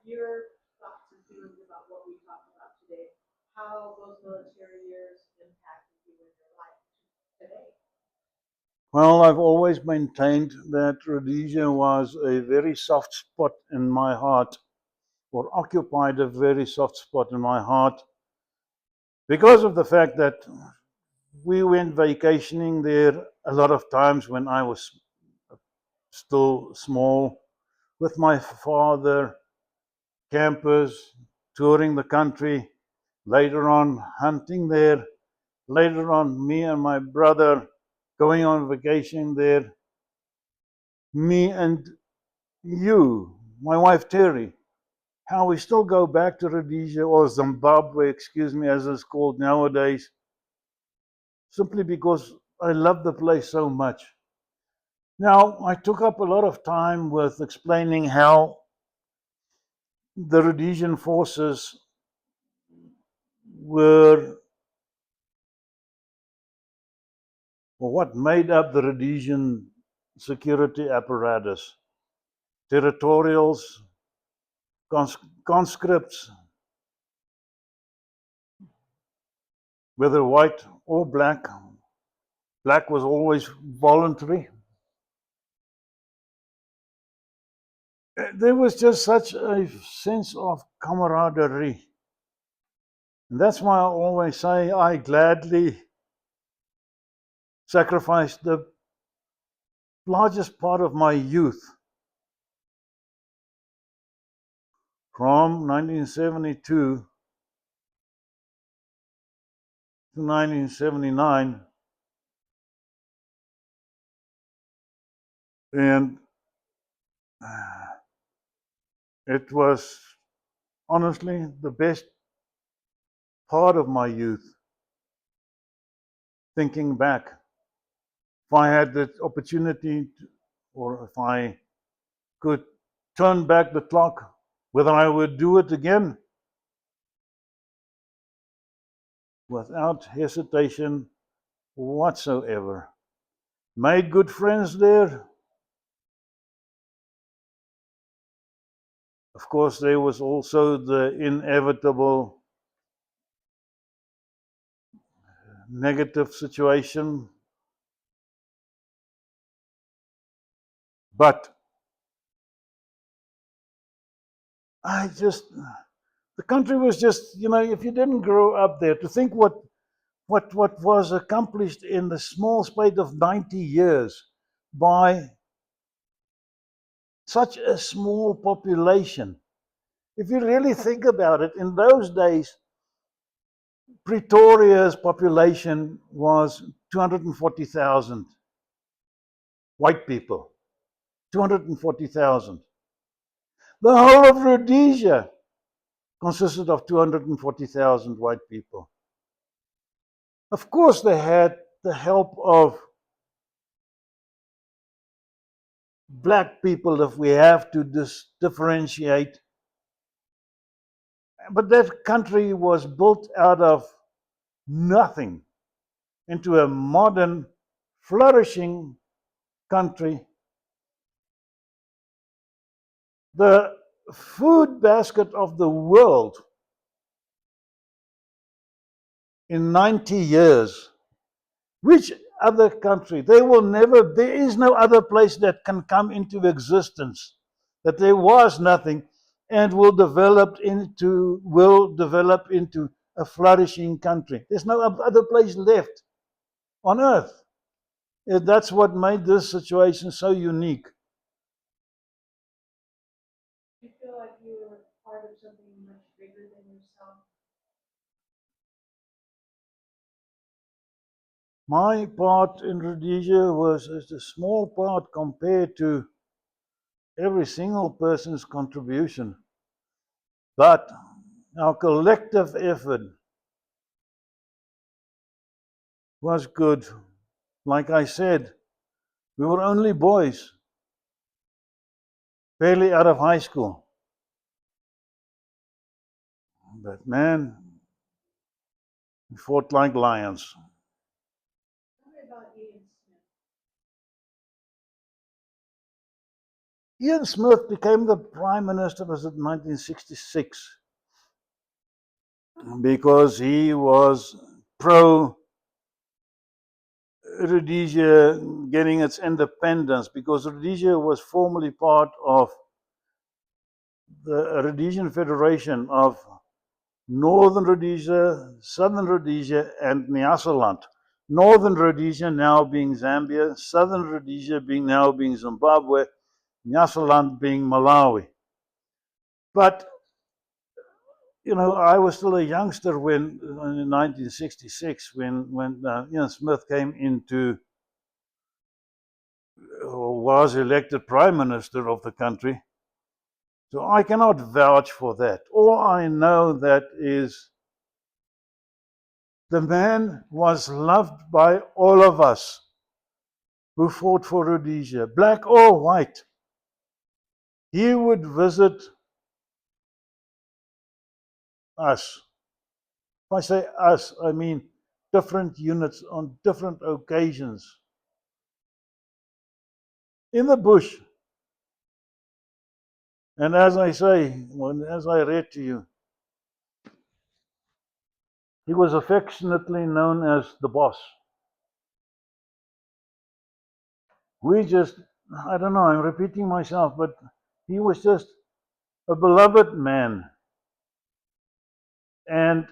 your thoughts and feelings about what we talked about today, how those military years impacted you in your life today. Well, I've always maintained that Rhodesia was a very soft spot in my heart, or occupied a very soft spot in my heart, because of the fact that we went vacationing there a lot of times when I was still small with my father, campers, touring the country, later on hunting there, later on me and my brother going on vacation there, me and you, my wife Terry, how we still go back to Rhodesia or Zimbabwe, excuse me, as it's called nowadays, simply because I love the place so much. Now, I took up a lot of time with explaining how the Rhodesian forces were, or what made up the Rhodesian security apparatus. Territorials, conscripts, whether white or black. Black was always voluntary. There was just such a sense of camaraderie. And that's why I always say I gladly sacrificed the largest part of my youth from 1972 to 1979. And it was honestly the best part of my youth, thinking back. If I had the opportunity to, or if I could turn back the clock, whether I would do it again, without hesitation whatsoever. Made good friends there. Of course, there was also the inevitable negative situation, but the country was just, if you didn't grow up there, to think what was accomplished in the small space of 90 years by such a small population. If you really think about it, in those days, Pretoria's population was 240,000 white people. 240,000. The whole of Rhodesia consisted of 240,000 white people. Of course, they had the help of black people, if we have to differentiate. But that country was built out of nothing into a modern, flourishing country. The food basket of the world in 90 years. Which other country? There is no other place that can come into existence, that there was nothing and will develop into a flourishing country. There's no other place left on earth. That's what made this situation so unique. Do you feel like you were part of something much bigger than yourself? My part in Rhodesia was just a small part compared to every single person's contribution. But our collective effort was good. Like I said, we were only boys, barely out of high school. But man, we fought like lions. Tell me about Ian Smith. Ian Smith became the Prime Minister, was it 1966, because he was pro Rhodesia getting its independence, because Rhodesia was formerly part of the Rhodesian Federation of Northern Rhodesia, Southern Rhodesia, and Nyasaland. Northern Rhodesia now being Zambia, Southern Rhodesia now being Zimbabwe, Nyasaland being Malawi. But you know, I was still a youngster when, in 1966, when Ian Smith came into, or was elected Prime Minister of the country. So I cannot vouch for that. All I know that is the man was loved by all of us who fought for Rhodesia, black or white. He would visit us. If I say us, I mean different units on different occasions. In the bush. And as I say, as I read to you, he was affectionately known as the boss. We just, I don't know, I'm repeating myself, but he was just a beloved man. And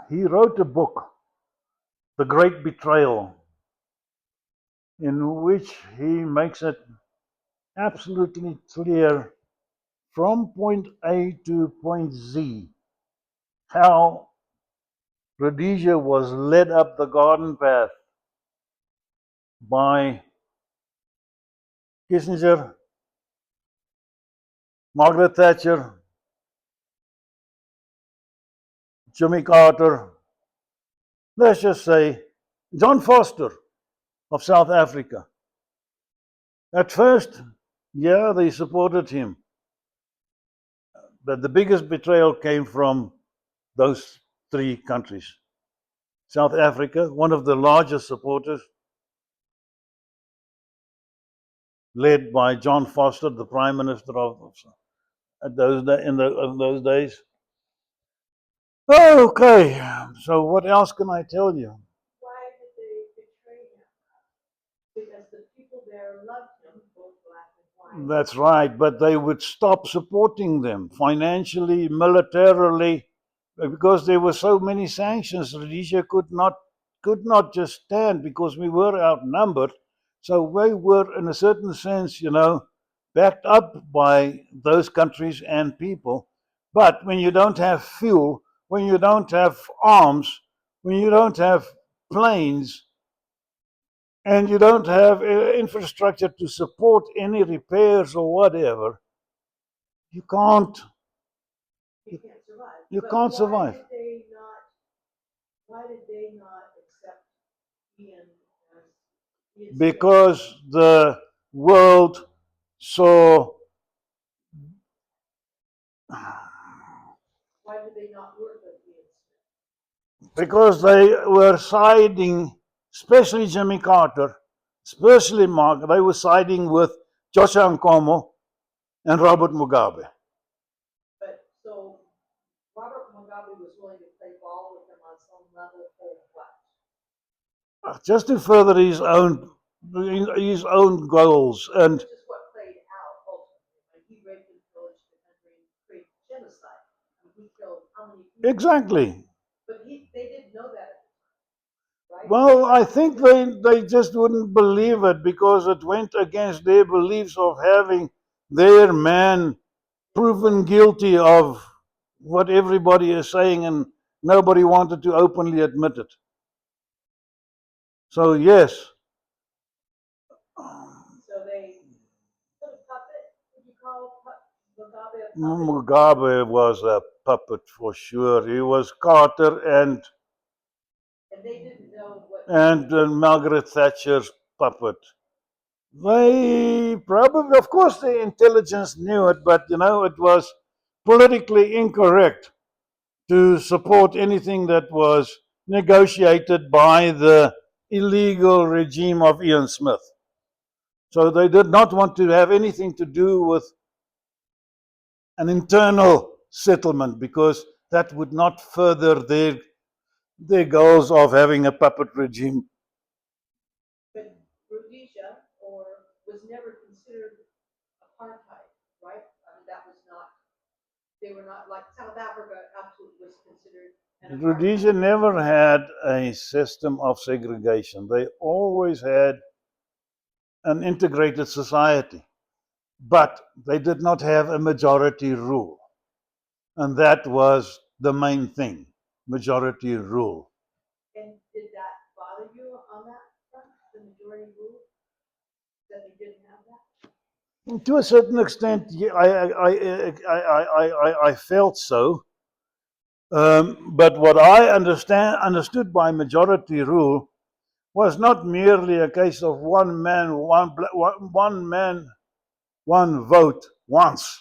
he wrote a book, The Great Betrayal, in which he makes it absolutely clear from point A to point Z how Rhodesia was led up the garden path by Kissinger, Margaret Thatcher, Jimmy Carter, let's just say John Foster of South Africa. At first, yeah, they supported him. But the biggest betrayal came from those three countries. South Africa, one of the largest supporters, led by John Foster, the Prime Minister of in those days. Okay, so what else can I tell you? Why did they betray him? Because the people there loved him, both black and white. That's right, but they would stop supporting them financially, militarily, because there were so many sanctions. Rhodesia could not just stand because we were outnumbered. So we were, in a certain sense, you know, backed up by those countries and people. But when you don't have fuel, when you don't have arms, when you don't have planes, and you don't have infrastructure to support any repairs or whatever, you can't survive. you But can't survive. Why did they not accept Ian as Because the world saw. Why did they not work with Ian Smith? Because they were siding, especially Jimmy Carter, especially Mark, they were siding with Joshua Nkomo and Robert Mugabe. But so Robert Mugabe was willing to play ball with him on some level for what? Just to further his own goals. And this is what played out ultimately. When he raped and pillaged the country and created genocide. He killed how many people? exactly. But they didn't know that at the time, right? Well, I think they just wouldn't believe it because it went against their beliefs of having their man proven guilty of what everybody is saying, and nobody wanted to openly admit it. So, yes. So they put a puppet. Would you call Mugabe a puppet? Mugabe was a puppet for sure. He was Carter and they didn't know what. and Margaret Thatcher's puppet. They probably, of course, the intelligence knew it, but you know, it was politically incorrect to support anything that was negotiated by the illegal regime of Ian Smith. So they did not want to have anything to do with an internal settlement because that would not further their goals of having a puppet regime. But Rhodesia was never considered apartheid, right? I mean, that was not, they were not, like South Africa absolutely was considered an apartheid. Rhodesia never had a system of segregation. They always had an integrated society, but they did not have a majority rule. And that was the main thing, majority rule. And did that bother you on that front, the majority rule? That they didn't have that? To a certain extent, yeah, I felt so. But what I understood by majority rule was not merely a case of one man, one vote once,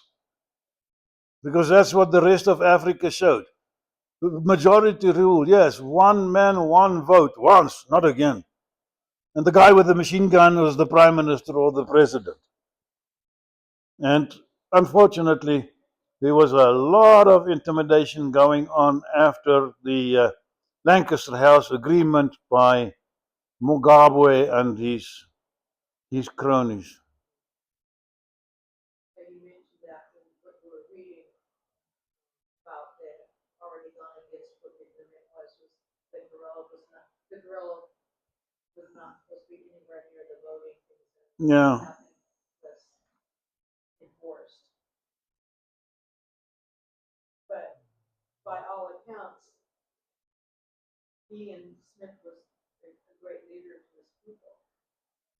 because that's what the rest of Africa showed. Majority rule, yes, one man, one vote once, not again. And the guy with the machine gun was the prime minister or the president. And unfortunately, there was a lot of intimidation going on after the Lancaster House agreement by Mugabe and his cronies. And you mentioned that in what we were reading about that already gone against what the agreement was the guerrilla was not supposed to be anywhere near the voting things that Yeah. was enforced. But by all accounts, Ian Smith was a great leader to his people.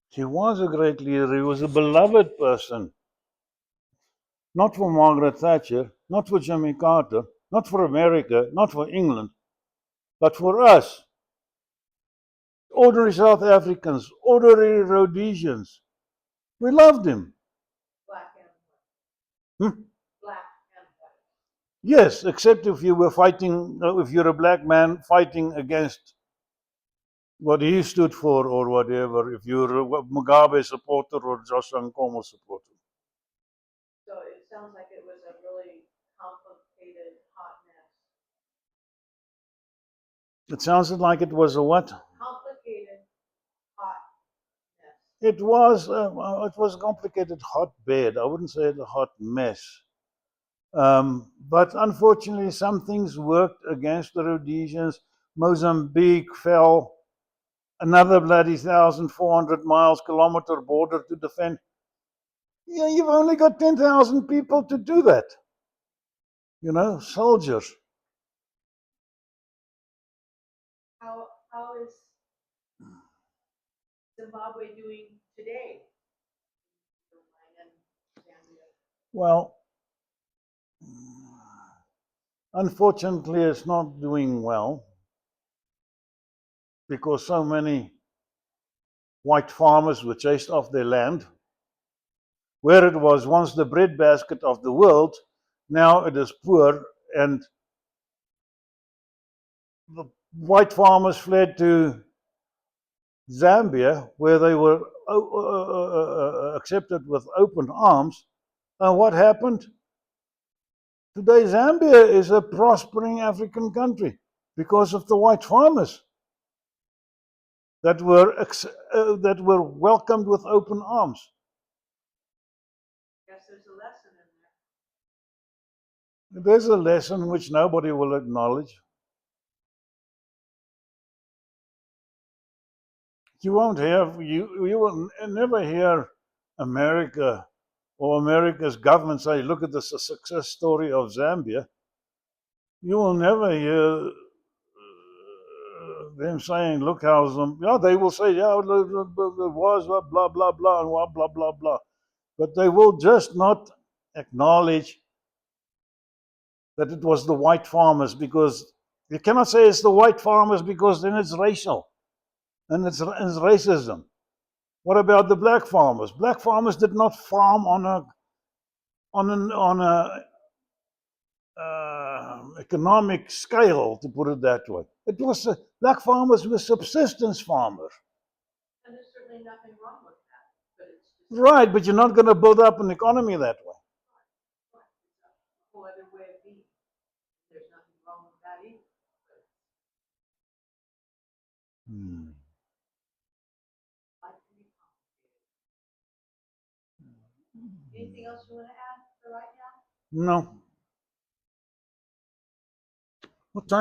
He was a great leader. He was a beloved person. Not for Margaret Thatcher, not for Jimmy Carter, not for America, not for England, but for us. Ordinary South Africans, ordinary Rhodesians. We loved him. Black and Hmm? white. Black and white. Yes, except if you were fighting, if you're a black man fighting against what he stood for or whatever, if you're a Mugabe supporter or Joshua Nkomo supporter. So it sounds like it was a really complicated, hot mess. It sounded like it was a what? Complicated, hot mess. It was a complicated hotbed. I wouldn't say it a hot mess. But unfortunately, some things worked against the Rhodesians. Mozambique fell, another bloody 1,400 miles, kilometer border to defend. Yeah, you've only got 10,000 people to do that. You know, soldiers. How is Zimbabwe doing today? Well, unfortunately, it's not doing well because so many white farmers were chased off their land. Where it was once the breadbasket of the world, now it is poor, and the white farmers fled to Zambia, where they were accepted with open arms. And what happened? Today, Zambia is a prospering African country because of the white farmers that were welcomed with open arms. Yes, there's a lesson in there. There's a lesson which nobody will acknowledge. You will never hear America or America's government say, look at the success story of Zambia. You will never hear them saying, look how they will say, yeah, it was blah, blah, blah, and blah, blah, blah. But they will just not acknowledge that it was the white farmers, because you cannot say it's the white farmers because then it's racial and it's racism. What about the black farmers? Black farmers did not farm on a economic scale, to put it that way. It was black farmers were subsistence farmers. And there's certainly nothing wrong with that, but it's just. Right, but you're not going to build up an economy that way. Right, it's a whole other way of being. There's nothing wrong with that either. But Hmm. life can be complicated. Anything else you want to add for right now? No.